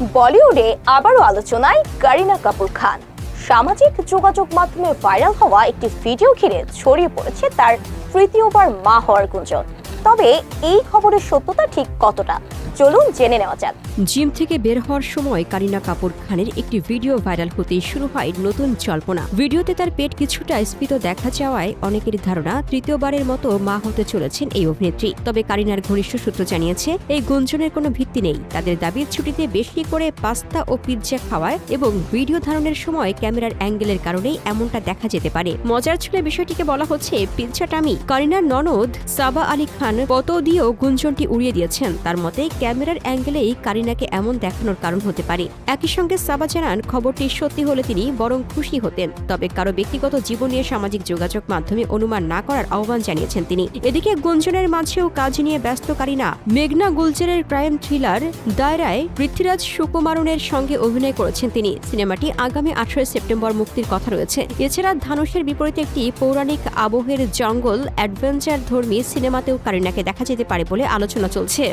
বলিউডে আবারও আলোচনায় করিনা কাপুর খান। সামাজিক যোগাযোগ মাধ্যমে ভাইরাল হওয়া একটি ভিডিও ঘিরে ছড়িয়ে পড়েছে তার তৃতীয়বার মা হওয়ার গুঞ্জন। তবে এই খবরের সত্যতা ঠিক কতটা, চলুন জেনে নেওয়া যাক। জিম থেকে বের হওয়ার সময় করিনা কাপুর খানের একটি ভিডিও ভাইরাল হতেই শুরু হয় নতুন জল্পনা। ভিডিওতে তার পেট কিছুটা স্ফীত দেখা যাওয়ায় অনেকের ধারণা তৃতীয়বারের মতো মা হতে চলেছেন এই অভিনেত্রী। তবে করিনার ঘনিষ্ঠ সূত্র জানিয়েছে, এই গুঞ্জনের কোনো ভিত্তি নেই। তাদের দাবির ছুটিতে বেশি করে পাস্তা ও পিৎজা খাওয়ায় এবং ভিডিও ধারণের সময় ক্যামেরার অ্যাঙ্গেলের কারণেই এমনটা দেখা যেতে পারে। মজার ছলে বিষয়টিকে বলা হচ্ছে পিৎজা টামি। করিনার ননদ সাবা আলী খান কত দিয়েও গুঞ্জনটি উড়িয়ে দিয়েছেন। তার মতে ক্যামেরার অ্যাঙ্গেলেই করিনাকে এমন দেখানোর কারণ হতে পারে। একই সঙ্গে সাবা জানান, খবরটি সত্যি হলে তিনি বরং খুশি হতেন, তবে কারো ব্যক্তিগত জীবন নিয়ে সামাজিক যোগাযোগ মাধ্যমে অনুমান না করার আহ্বান জানিয়েছেন তিনি। এদিকে গুঞ্জনের মাঝেও কাজ নিয়ে ব্যস্ত করিনা। মেঘনা গুলজারের ক্রাইম থ্রিলার দায়রায় পৃথ্বীরাজ সুকুমারনের সঙ্গে অভিনয় করেছেন তিনি। সিনেমাটি আগামী 18 সেপ্টেম্বর মুক্তির কথা রয়েছে। এছাড়া ধানুষের বিপরীতে একটি পৌরাণিক আবহের জঙ্গল অ্যাডভেঞ্চার ধর্মী সিনেমাতেও করিনাকে দেখা যেতে পারে বলে আলোচনা চলছে।